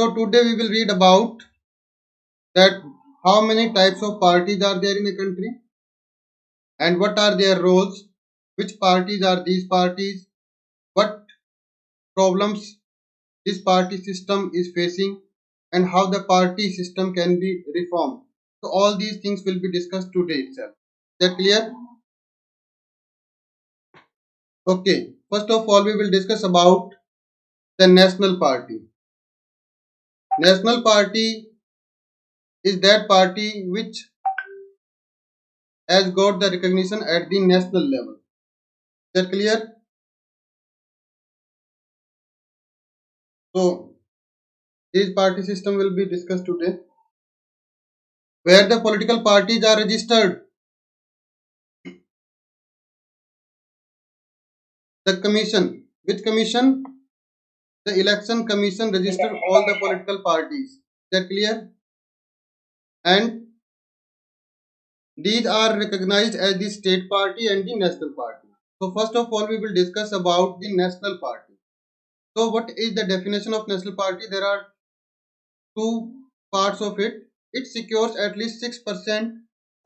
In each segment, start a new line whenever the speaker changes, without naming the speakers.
So today we will read about that how many types of parties are there in a country and what are their roles, which parties are these parties, what problems this party system is facing, and how the party system can be reformed. So all these things will be discussed today itself. Is that clear? Okay. First of all, we will discuss about the national party. National party is that party which has got the recognition at the national level. Is that clear? So this party system will be discussed today. Where the political parties are registered, the commission. Which commission? The election commission register all the political parties. Is that clear? And these are recognized as the state party and the national party. So first of all, we will discuss about the national party. So what is the definition of national party? There are two parts of it. It secures at least 6%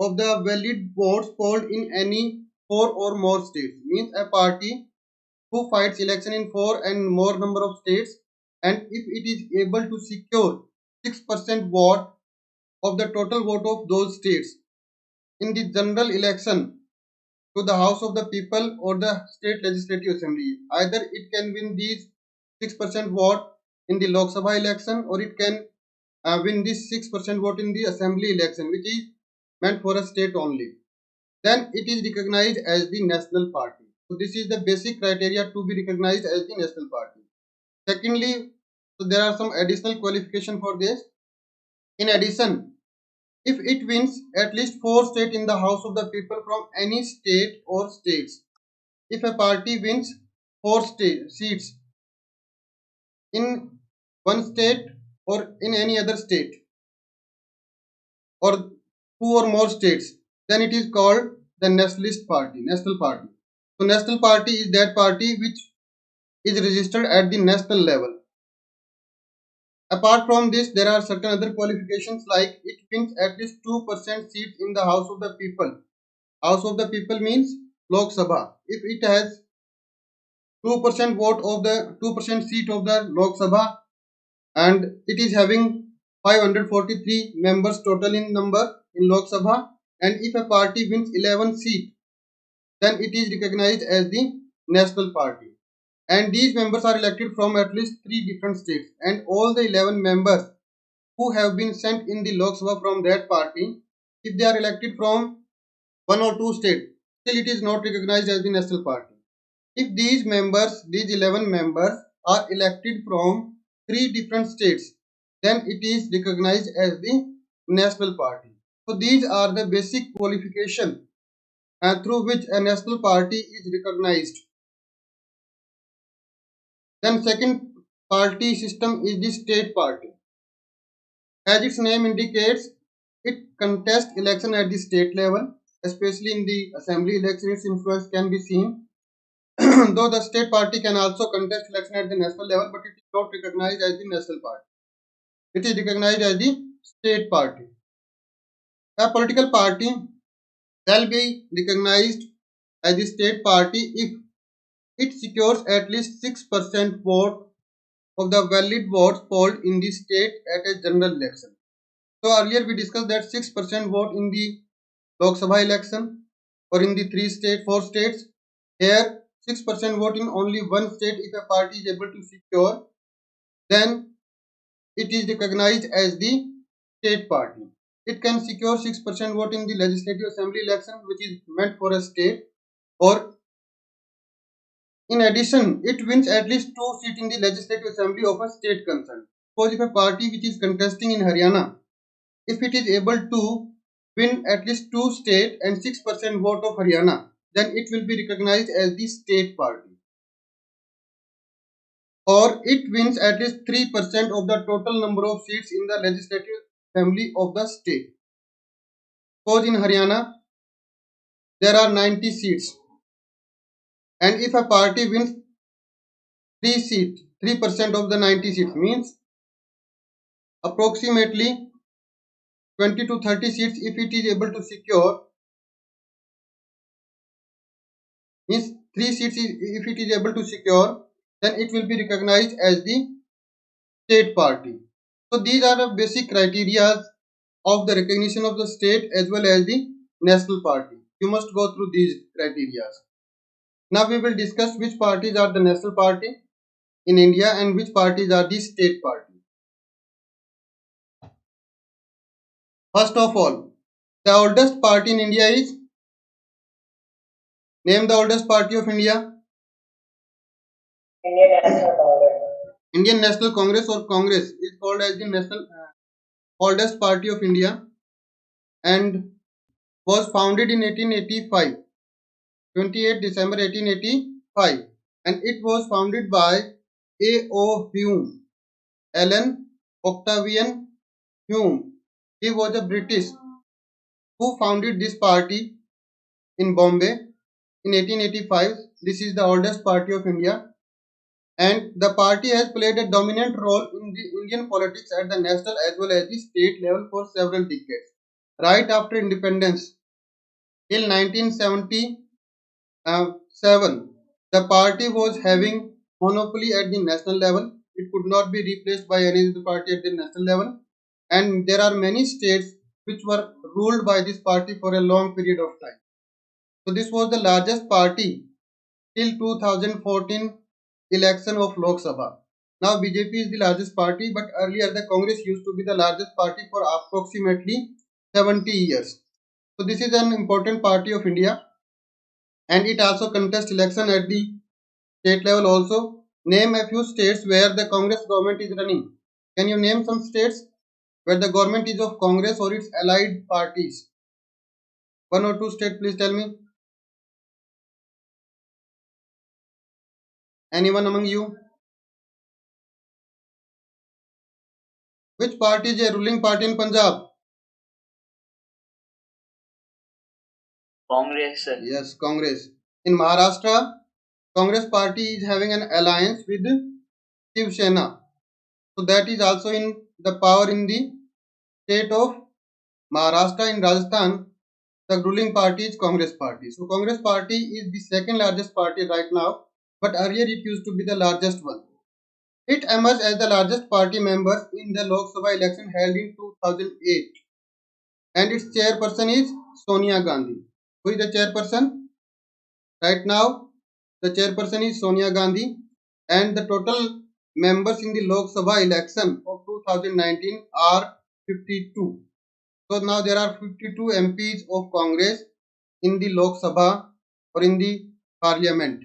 of the valid votes polled in any four or more states. Means a party who fights election in four and more number of states, and if it is able to secure 6% vote of the total vote of those states in the general election to the House of the People or the State Legislative Assembly. Either it can win these 6% vote in the Lok Sabha election, or it can win this 6% vote in the Assembly election, which is meant for a state only. Then it is recognized as the national party. So this is the basic criteria to be recognized as the national party. Secondly, so there are some additional qualification for this. In addition, if it wins at least 4 states in the House of the People from any state or states, if a party wins 4 seats in one state or in any other state or 2 or more states, then it is called the nationalist party, national party. So national party is that party which is registered at the national level. Apart from this, there are certain other qualifications like it wins at least 2% seats in the House of the People. House of the People means Lok Sabha. If it has 2% vote of the 2% seat of the Lok Sabha, and it is having 543 members total in number in Lok Sabha, and if a party wins 11 seats, then it is recognized as the national party. And these members are elected from at least 3 different states, and all the 11 members who have been sent in the Lok Sabha from that party, if they are elected from 1 or 2 states, still it is not recognized as the national party. If these 11 members are elected from 3 different states, then it is recognized as the national party. So these are the basic qualifications through which a national party is recognized. Then second party system is the state party. As its name indicates, it contests election at the state level, especially in the assembly election. Its influence can be seen. Though the state party can also contest election at the national level, but it is not recognized as the national party. It is recognized as the state party. A political party shall be recognized as the state party if it secures at least 6% vote of the valid votes polled in the state at a general election. So earlier we discussed that 6% vote in the Lok Sabha election or in the 4 states. Here 6% vote in only one state if a party is able to secure, then it is recognized as the state party. It can secure 6% vote in the legislative assembly election, which is meant for a state, or in addition, it wins at least 2 seats in the legislative assembly of a state concerned. Suppose if a party which is contesting in Haryana, if it is able to win at least 2 states and 6% vote of Haryana, then it will be recognized as the state party. Or it wins at least 3% of the total number of seats in the legislative assembly of the state. Suppose in Haryana there are 90 seats, and if a party wins 3 seats, 3% of the 90 seats means approximately 20 to 30 seats if it is able to secure, means 3 seats if it is able to secure, then it will be recognized as the state party. So these are the basic criteria of the recognition of the state as well as the national party. You must go through these criteria. Now we will discuss which parties are the national party in India and which parties are the state party. First of all, the oldest party in India is, name the oldest party of India. Indian National Congress. Indian National Congress or Congress is called as the national oldest party of India and was founded in 1885, 28 December 1885, and it was founded by A.O. Hume, Alan Octavian Hume. He was a British who founded this party in Bombay in 1885. This is the oldest party of India, and the party has played a dominant role in the Indian politics at the national as well as the state level for several decades. Right after independence, till 1977, the party was having monopoly at the national level. It could not be replaced by any other party at the national level, and there are many states which were ruled by this party for a long period of time. So this was the largest party till 2014 election of Lok Sabha. Now BJP is the largest party, but earlier the Congress used to be the largest party for approximately 70 years. So this is an important party of India, and it also contests election at the state level also. Name a few states where the Congress government is running. Can you name some states where the government is of Congress or its allied parties? One or two states, please tell me. Anyone among you? Which party is a ruling party in Punjab? Congress. Yes, Congress. In Maharashtra, Congress party is having an alliance with Shiv Sena. So that is also in the power in the state of Maharashtra. In Rajasthan, the ruling party is Congress party. So Congress party is the second largest party right now, but earlier it used to be the largest one. It emerged as the largest party members in the Lok Sabha election held in 2008, and its chairperson is Sonia Gandhi. Who is the chairperson? Right now, the chairperson is Sonia Gandhi, and the total members in the Lok Sabha election of 2019 are 52. So now there are 52 MPs of Congress in the Lok Sabha or in the parliament.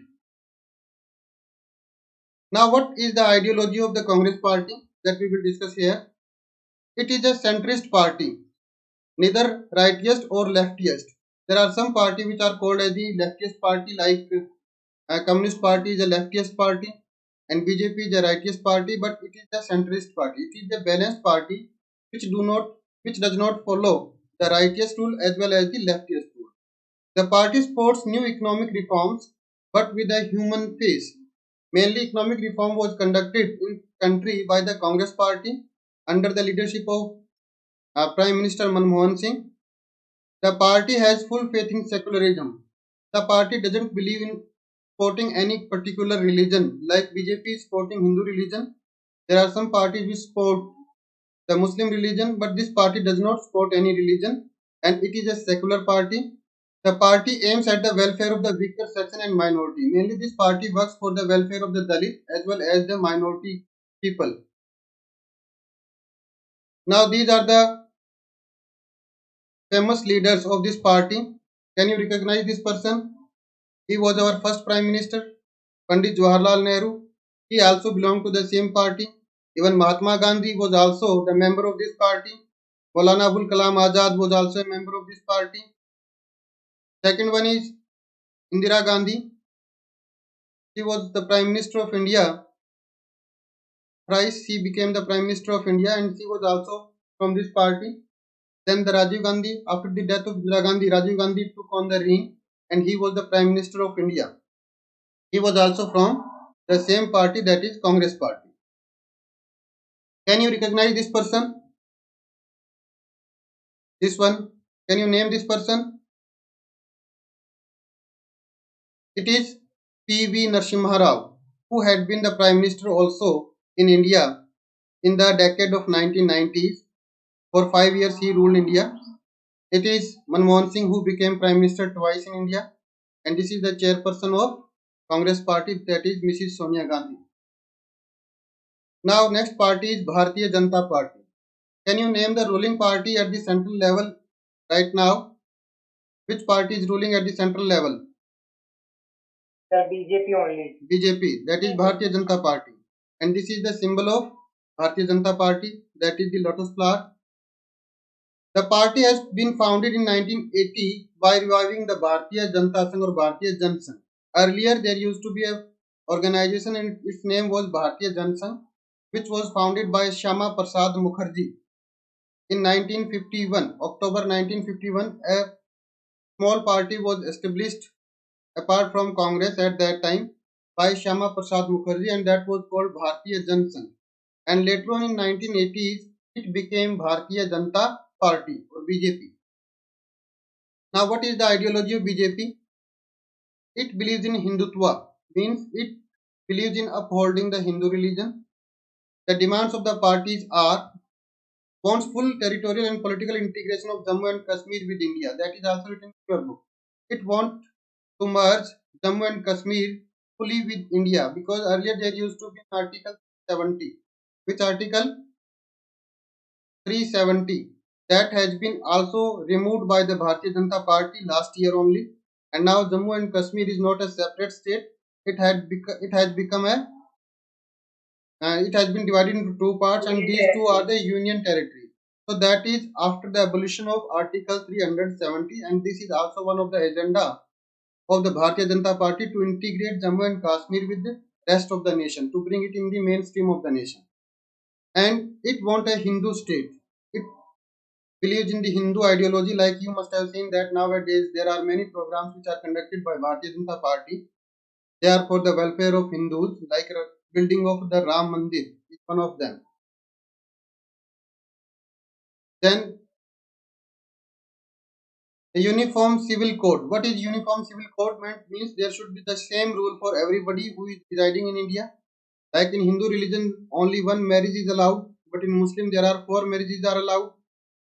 Now what is the ideology of the Congress party that we will discuss here? It is a centrist party, neither rightist or leftist. There are some party which are called as the leftist party, like Communist Party is a leftist party and BJP is a rightist party, but it is a centrist party. It is a balanced party which does not follow the rightist rule as well as the leftist rule. The party supports new economic reforms but with a human face. Mainly economic reform was conducted in country by the Congress party under the leadership of Prime Minister Manmohan Singh. The party has full faith in secularism. The party doesn't believe in supporting any particular religion, like BJP is supporting Hindu religion. There are some parties which support the Muslim religion, but this party does not support any religion and it is a secular party. The party aims at the welfare of the weaker section and minority. Mainly this party works for the welfare of the Dalit as well as the minority people. Now these are the famous leaders of this party. Can you recognize this person? He was our first Prime Minister, Pandit Jawaharlal Nehru. He also belonged to the same party. Even Mahatma Gandhi was also the member of this party. Maulana Abul Kalam Azad was also a member of this party. Second one is Indira Gandhi. She was the Prime Minister of India. Thrice she became the Prime Minister of India and she was also from this party. Then the Rajiv Gandhi, after the death of Indira Gandhi, Rajiv Gandhi took on the reign and he was the Prime Minister of India. He was also from the same party, that is Congress party. Can you recognize this person? This one. Can you name this person? It is P.V. Narasimha Rao, who had been the Prime Minister also in India in the decade of 1990s. For 5 years he ruled India. It is Manmohan Singh who became Prime Minister twice in India. And this is the chairperson of Congress party, that is Mrs. Sonia Gandhi. Now next party is Bharatiya Janata Party. Can you name the ruling party at the central level right now? Which party is ruling at the central level?
Sir, BJP only.
BJP, that is Bharatiya Janata Party. And this is the symbol of Bharatiya Janata Party, that is the lotus flower. The party has been founded in 1980 by reviving the Bharatiya Janata Sangh or Bharatiya Jan Sangh. Earlier there used to be a organization and its name was Bharatiya Jan Sangh, which was founded by Shyama Prasad Mukherjee in 1951. October 1951, a small party was established apart from Congress at that time by Shyama Prasad Mukherjee, and that was called Bharatiya Jan Sangh. And later on in 1980s, it became Bharatiya Janata Party or BJP. Now, what is the ideology of BJP? It believes in Hindutva, means it believes in upholding the Hindu religion. The demands of the parties are wants full territorial and political integration of Jammu and Kashmir with India. That is also written in your book. It wants to merge Jammu and Kashmir fully with India, because earlier there used to be Article 70. Which Article? 370. That has been also removed by the Bharatiya Janata Party last year only, and now Jammu and Kashmir is not a separate state. It has become a it has been divided into two parts, and these two are the union territory. So that is after the abolition of Article 370, and this is also one of the agenda of the Bharatiya Janata Party to integrate Jammu and Kashmir with the rest of the nation, to bring it in the mainstream of the nation. And it wants a Hindu state. It believes in the Hindu ideology. Like you must have seen that nowadays there are many programs which are conducted by Bharatiya Janata Party. They are for the welfare of Hindus, like building of the Ram Mandir is one of them. Then a uniform civil code. What is uniform civil code? Means there should be the same rule for everybody who is residing in India. Like in Hindu religion, only one marriage is allowed, but in Muslim there are four marriages are allowed.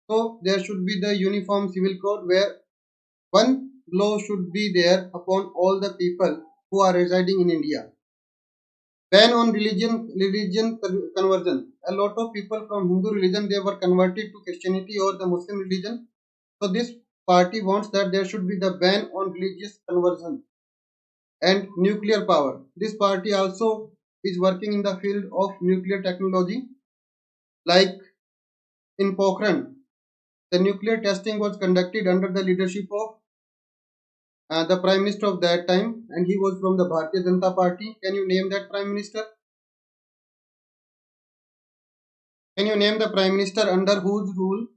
So there should be the uniform civil code where one law should be there upon all the people who are residing in India. Ban on religion conversion. A lot of people from Hindu religion, they were converted to Christianity or the Muslim religion. So this party wants that there should be the ban on religious conversion. And nuclear power. This party also is working in the field of nuclear technology. Like in Pokhran, the nuclear testing was conducted under the leadership of the Prime Minister of that time, and he was from the Bharatiya Janata Party. Can you name that Prime Minister? Can you name the Prime Minister under whose rule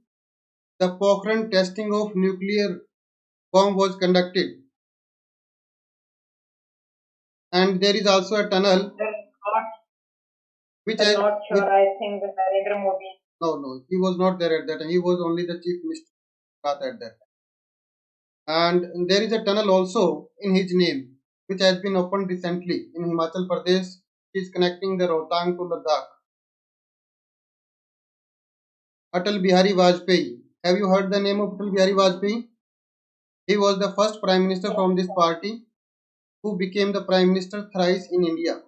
the Pokhran testing of nuclear bomb was conducted? And there is also a tunnel which
I'm
has
not sure. I think Narendra Modi.
no, he was not there at that time. He was only the Chief Minister at that time. And there is a tunnel also in his name, which has been opened recently in Himachal Pradesh. It is connecting the Rohtang to Ladakh. Atal Bihari Vajpayee. Have you heard the name of Atal Bihari Vajpayee? He was the first Prime Minister from this party who became the Prime Minister thrice in India.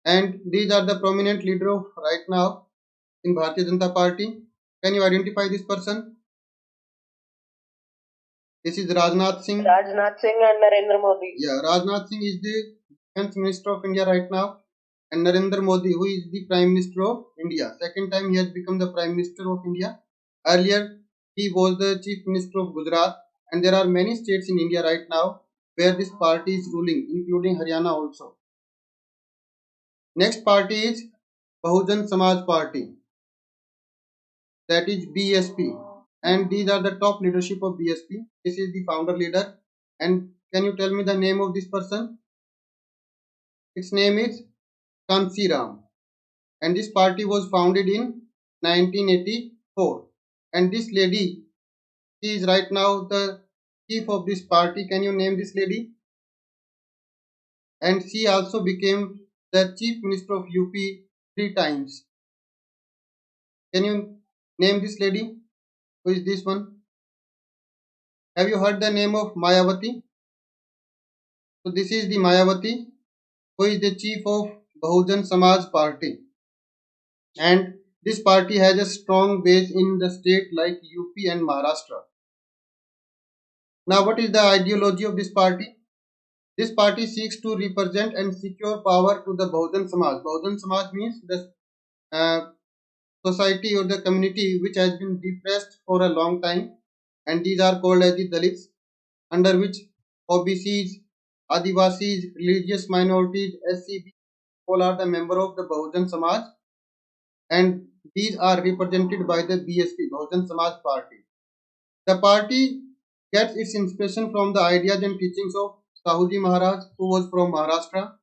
And these are the prominent leaders right now in Bharatiya Janata Party. Can you identify this person? This is Rajnath Singh.
Rajnath Singh and Narendra Modi.
Yeah, Rajnath Singh is the Defense Minister of India right now, and Narendra Modi, who is the Prime Minister of India. Second time he has become the Prime Minister of India. Earlier he was the Chief Minister of Gujarat, and there are many states in India right now where this party is ruling, including Haryana also. Next party is Bahujan Samaj Party, that is BSP, and these are the top leadership of BSP. This is the founder leader. And can you tell me the name of this person? Its name is Kansiram, and this party was founded in 1984. And this lady, she is right now the chief of this party. Can you name this lady? And she also became the chief minister of UP three times. Can you name this lady? Who is this one? Have you heard the name of Mayawati? So this is the Mayawati, who is the chief of Bahujan Samaj Party. And this party has a strong base in the state like UP and Maharashtra. Now, what is the ideology of this party? This party seeks to represent and secure power to the Bahujan Samaj. Bahujan Samaj means the uh, society or the community which has been depressed for a long time, and these are called as the Dalits, under which OBCs, Adivasis, religious minorities, SCB, all are the member of the Bahujan Samaj, and these are represented by the BSP, Bahujan Samaj Party. The party gets its inspiration from the ideas and teachings of Sahuji Maharaj, who was from Maharashtra,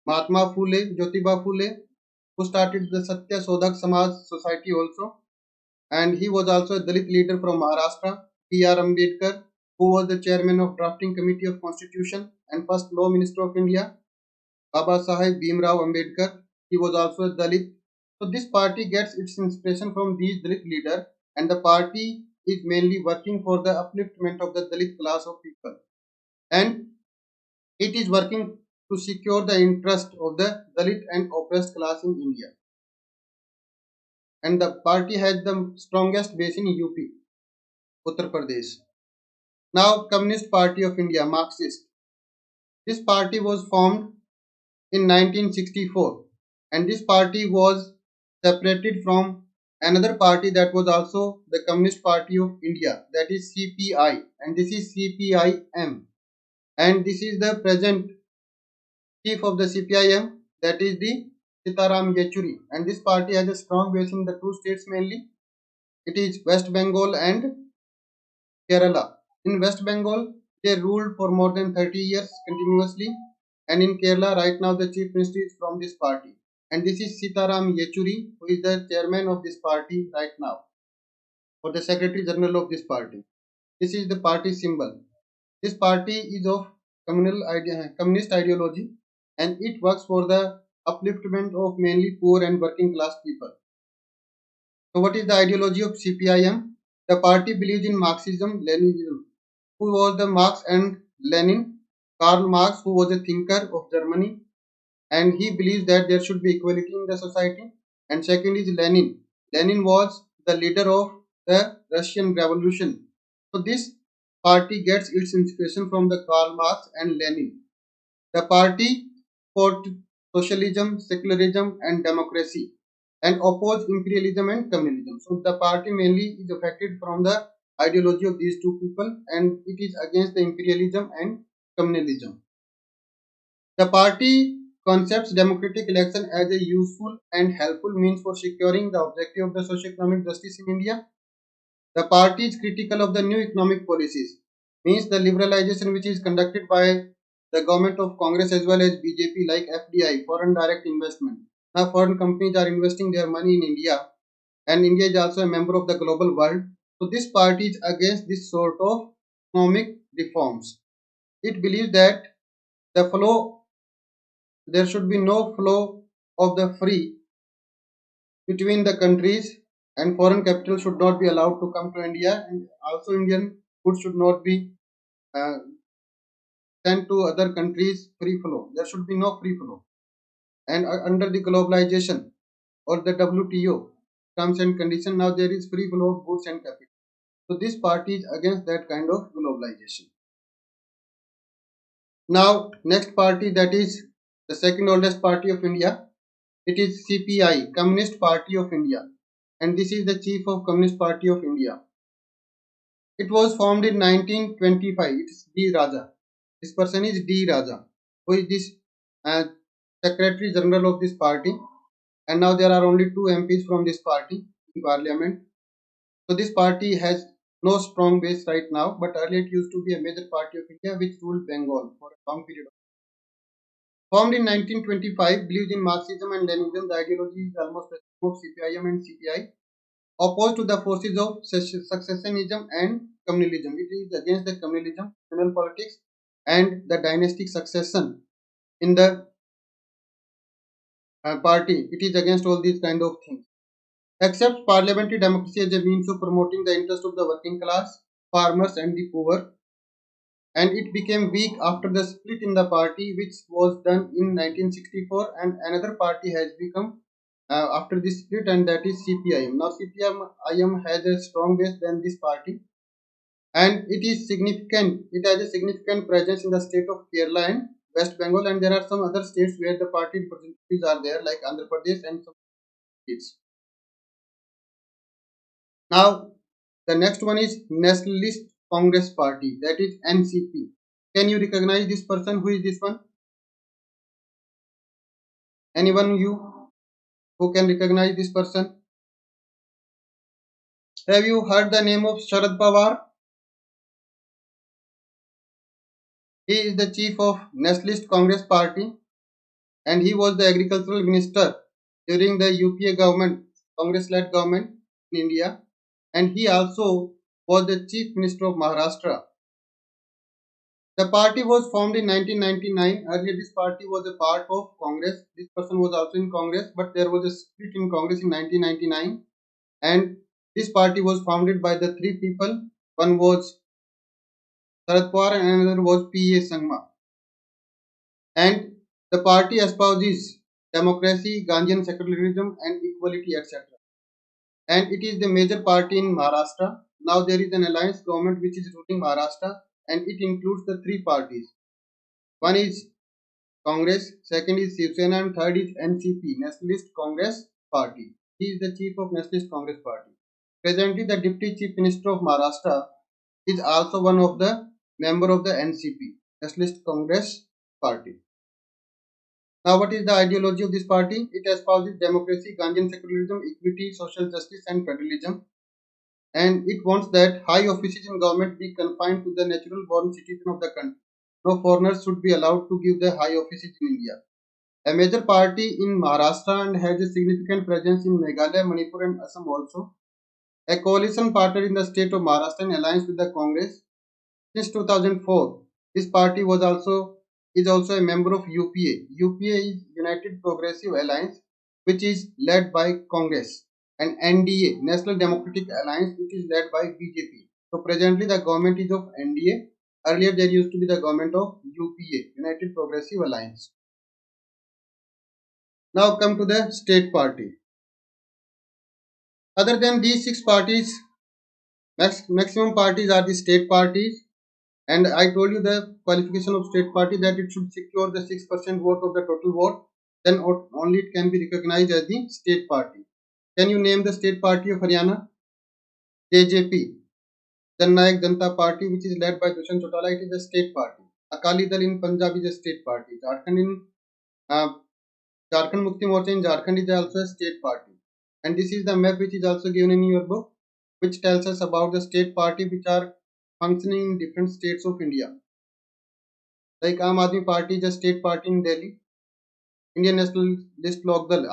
Mahatma Phule, Jyotiba Phule, who started the Satya Sodhak Samaj Society also, and he was also a Dalit leader from Maharashtra. B.R. Ambedkar, who was the chairman of drafting committee of constitution and first law minister of India. Baba Sahib Bhimrao Ambedkar, he was also a Dalit. So this party gets its inspiration from these Dalit leaders, and the party is mainly working for the upliftment of the Dalit class of people, and it is working to secure the interest of the Dalit and oppressed class in India. And the party has the strongest base in UP, Uttar Pradesh. Now, Communist Party of India, Marxist. This party was formed in 1964, and this party was separated from another party that was also the Communist Party of India, that is CPI, and this is CPIM, and this is the present chief of the CPIM, that is the Sitaram Yechuri, and this party has a strong base in the two states mainly. It is West Bengal and Kerala. In West Bengal, they ruled for more than 30 years continuously, and in Kerala, right now, the chief minister is from this party. And this is Sitaram Yechuri, who is the chairman of this party right now, or the secretary general of this party. This is the party symbol. This party is of communist ideology, and it works for the upliftment of mainly poor and working class people. So, what is the ideology of CPIM? The party believes in Marxism, Leninism. Who was the Marx and Lenin? Karl Marx, who was a thinker of Germany, and he believes that there should be equality in the society. And second is Lenin. Lenin was the leader of the Russian Revolution. So this party gets its inspiration from the Karl Marx and Lenin. The party fought socialism, secularism, and democracy, and opposed imperialism and communism. So the party mainly is affected from the ideology of these two people, and it is against the imperialism and communalism. The party concepts democratic election as a useful and helpful means for securing the objective of the socio-economic justice in India. The party is critical of the new economic policies, means the liberalization which is conducted by the government of Congress as well as BJP, like FDI, foreign direct investment. Now foreign companies are investing their money in India, and India is also a member of the global world. So this party is against this sort of economic reforms. It believes that the flow there should be no flow of the free between the countries, and foreign capital should not be allowed to come to India, and also Indian goods should not be uh, sent to other countries free flow. There should be no free flow. And under the globalization or the WTO terms and condition, now there is free flow of goods and capital. So this party is against that kind of globalization. Now next party, that is the second oldest party of India. It is CPI, Communist Party of India, and this is the chief of Communist Party of India. It was formed in 1925. It is D. Raja. This person is D. Raja, who is this uh, Secretary General of this party, and now there are only two MPs from this party in Parliament. So this party has no strong base right now, but earlier it used to be a major party of India which ruled Bengal for a long period. Formed in 1925, believes in Marxism and Leninism. The ideology is almost the same of CPIM and CPI, opposed to the forces of successionism and communalism. It is against the communalism, communal politics, and the dynastic succession in the party. It is against all these kind of things. Accepts parliamentary democracy as a means of promoting the interest of the working class, farmers, and the poor. And it became weak after the split in the party, which was done in 1964, and another party has become after this split, and that is CPIM. Now CPIM has a strong base than this party, and it is significant. It has a significant presence in the state of Kerala and West Bengal, and there are some other states where the party representatives are there, like Andhra Pradesh and some states. Now, the next one is Nationalist Congress Party, that is NCP. Can you recognize this person? Who is this one? Anyone you who can recognize this person? Have you heard the name of Sharad Pawar? He is the chief of Nationalist Congress Party, and he was the agricultural minister during the UPA government, Congress-led government in India, and he also was the chief minister of Maharashtra. The party was formed in 1999. Earlier, this party was a part of Congress. This person was also in Congress, but there was a split in Congress in 1999, and this party was founded by the three people. One was Sharad Pawar and another was P.A. Sangma. And the party espouses democracy, Gandhian secularism, and equality, etc. And it is the major party in Maharashtra. Now there is an alliance government which is ruling Maharashtra, and it includes the three parties. One is Congress, second is Shiv Sena, and third is NCP, Nationalist Congress Party. He is the chief of Nationalist Congress Party. Presently, the Deputy Chief Minister of Maharashtra is also one of the member of the NCP, Nationalist Congress Party. Now, what is the ideology of this party? It espouses democracy, Gandhian secularism, equity, social justice, and federalism. And it wants that high offices in government be confined to the natural born citizen of the country. No foreigners should be allowed to give the high offices in India. A major party in Maharashtra and has a significant presence in Meghalaya, Manipur, and Assam also. A coalition partner in the state of Maharashtra in alliance with the Congress. Since 2004, this party is also a member of UPA. UPA is United Progressive Alliance, which is led by Congress, and NDA, National Democratic Alliance, which is led by BJP. So presently the government is of NDA. Earlier there used to be the government of UPA, United Progressive Alliance. Now come to the state party. Other than these six parties, maximum parties are the state parties. And I told you the qualification of state party, that it should secure the 6% vote of the total vote. Then only it can be recognized as the state party. Can you name the state party of Haryana? JJP, Jan Nayak Janata Party, which is led by Dushyant Chautala. It is a state party. Akali Dal in Punjab is a state party. Jharkhand Mukti Morcha in Jharkhand is also a state party. And this is the map which is also given in your book, which tells us about the state party which are functioning in different states of India. Like Aam Aadmi Party is a state party in Delhi. Indian Nationalist Lok Dal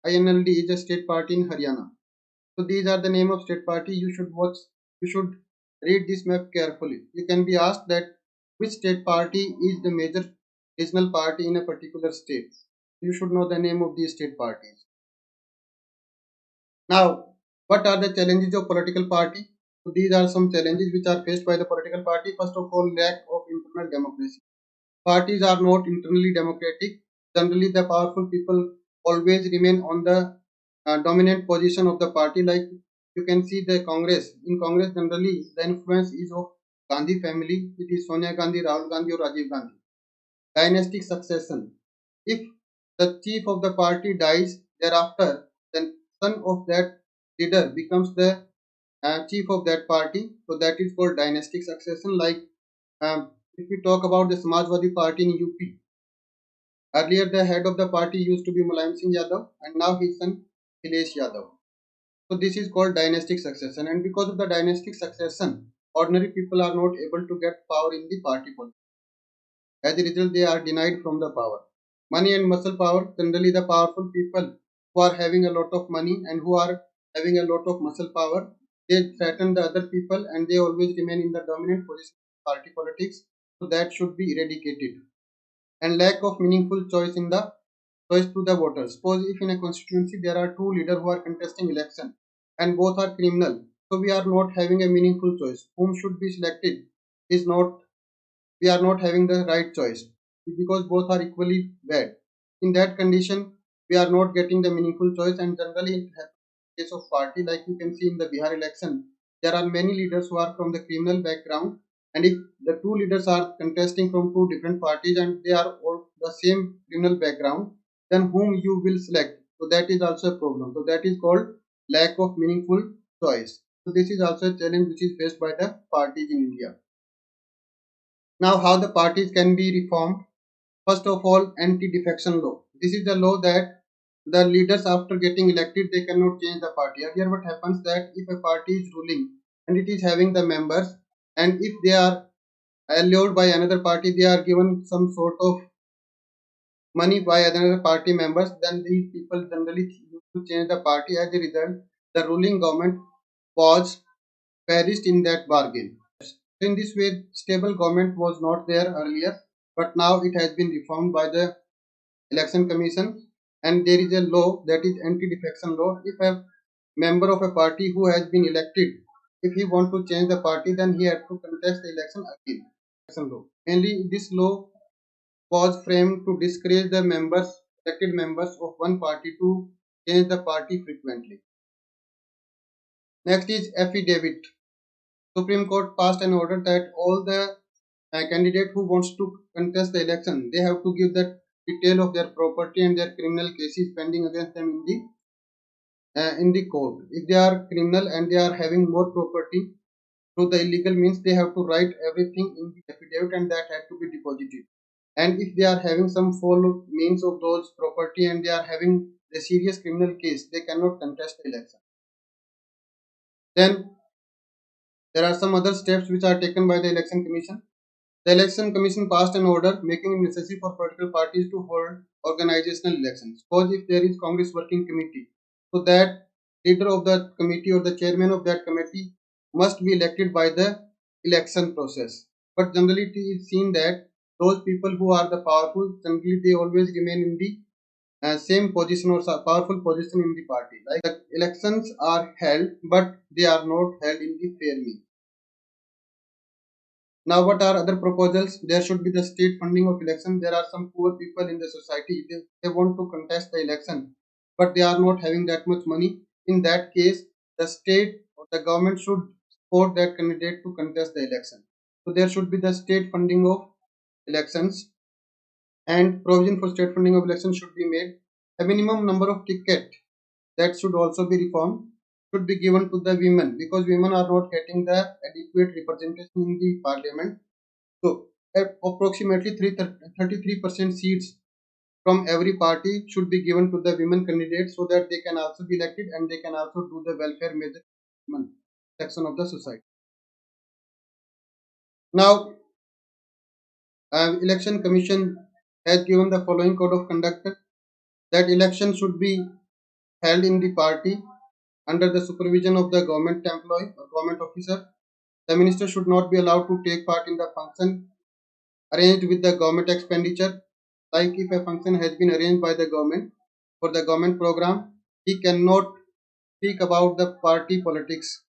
INLD is a state party in Haryana. So these are the name of state party. You should read this map carefully. You can be asked that which state party is the major regional party in a particular state. You should know the name of these state parties. Now, what are the challenges of political party? So these are some challenges which are faced by the political party. First of all, lack of internal democracy. Parties are not internally democratic. Generally, the powerful people always remain on the dominant position of the party. Like you can see the Congress. In Congress, generally, the influence is of Gandhi family. It is Sonia Gandhi, Rahul Gandhi, or Rajiv Gandhi. Dynastic succession. If the chief of the party dies, thereafter, then son of that leader becomes the chief of that party. So that is called dynastic succession. Like if we talk about the Samajwadi Party in UP, earlier the head of the party used to be Mulayam Singh Yadav, and now his son Akhilesh Yadav. So this is called dynastic succession, and because of the dynastic succession, ordinary people are not able to get power in the party politics. As a result, they are denied from the power. Money and muscle power. Generally, the powerful people who are having a lot of money and who are having a lot of muscle power, they threaten the other people and they always remain in the dominant position in party politics. So that should be eradicated. And lack of meaningful choice to the voters. Suppose if in a constituency there are two leaders who are contesting election and both are criminal, so we are not having a meaningful choice. Whom should be selected is not, we are not having the right choice because both are equally bad. In that condition, we are not getting the meaningful choice, and generally in case of party, like you can see in the Bihar election, there are many leaders who are from the criminal background, and if the two leaders are contesting from two different parties and they are all the same criminal background, then whom you will select? So that is also a problem. So that is called lack of meaningful choice. So this is also a challenge which is faced by the parties in India. Now, how the parties can be reformed? First of all, anti-defection law. This is the law that the leaders, after getting elected, they cannot change the party. Earlier, what happens that if a party is ruling and it is having the members, and if they are allured by another party, they are given some sort of money by another party members, then these people generally used to change the party. As a result, the ruling government was perished in that bargain. In this way, stable government was not there earlier, but now it has been reformed by the election commission, and there is a law that is anti-defection law. If a member of a party who has been elected, if he want to change the party, then he had to contest the election again. Election law. Mainly, this law was framed to discourage the members, elected members of one party to change the party frequently. Next is affidavit. Supreme Court passed an order that all the candidate who wants to contest the election, they have to give the detail of their property and their criminal cases pending against them in the court. If they are criminal and they are having more property through the illegal means, they have to write everything in the affidavit and that had to be deposited. And if they are having some foul means of those property and they are having a serious criminal case, they cannot contest the election. Then there are some other steps which are taken by the election commission. The election commission passed an order making it necessary for political parties to hold organizational elections. Suppose if there is Congress working committee, so that leader of that committee or the chairman of that committee must be elected by the election process. But generally it is seen that those people who are the powerful, generally they always remain in the same position or powerful position in the party. Like the elections are held, but they are not held in the fair means. Now, what are other proposals? There should be the state funding of election. There are some poor people in the society. They want to contest the election, but they are not having that much money. In that case, the state or the government should support that candidate to contest the election. So there should be the state funding of elections, and provision for state funding of elections should be made. A minimum number of tickets that should also be reformed, should be given to the women, because women are not getting the adequate representation in the parliament. So approximately 33% seats from every party should be given to the women candidates so that they can also be elected and they can also do the welfare measure section of the society. Now, election commission has given the following code of conduct, that election should be held in the party under the supervision of the government employee or government officer. The minister should not be allowed to take part in the function arranged with the government expenditure. Like if a function has been arranged by the government for the government program, he cannot speak about the party politics.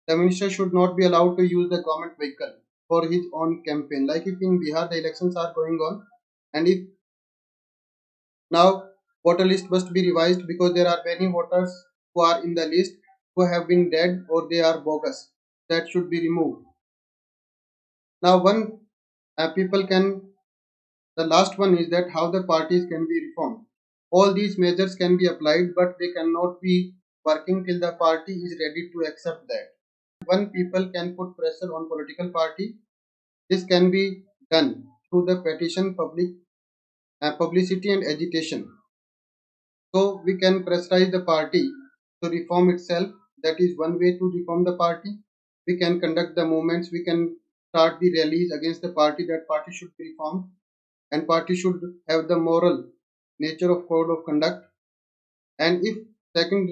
The minister should not be allowed to use the government vehicle for his own campaign. Like if in Bihar the elections are going on, and if now voter list must be revised because there are many voters who are in the list who have been dead or they are bogus, that should be removed. Now one people can, the last one is that how the parties can be reformed. All these measures can be applied, but they cannot be working till the party is ready to accept that. One people can put pressure on political party. This can be done through the petition, publicity and agitation. So we can pressurize the party to reform itself. That is one way to reform the party. We can conduct the movements. We can start the rallies against the party. That party should be reformed. and party should have the moral nature of code of conduct. And if second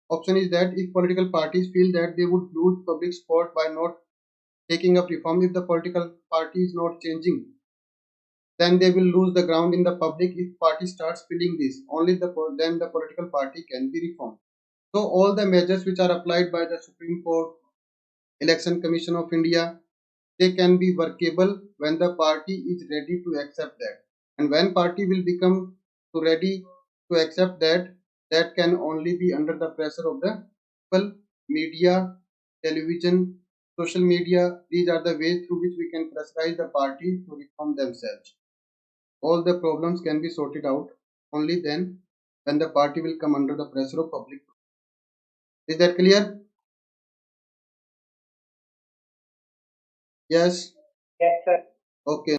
option is that if political parties feel that they would lose public support by not taking up reform, if the political party is not changing, then they will lose the ground in the public. If party starts feeling this, only then the political party can be reformed. So all the measures which are applied by the Supreme Court, Election Commission of India, they can be workable when the party is ready to accept that. And when party will become to ready to accept that, that can only be under the pressure of the people, media, television, social media. These are the ways through which we can pressurize the party to reform themselves. All the problems can be sorted out only then when the party will come under the pressure of public. Is that clear? Yes.
Yes, sir.
Okay.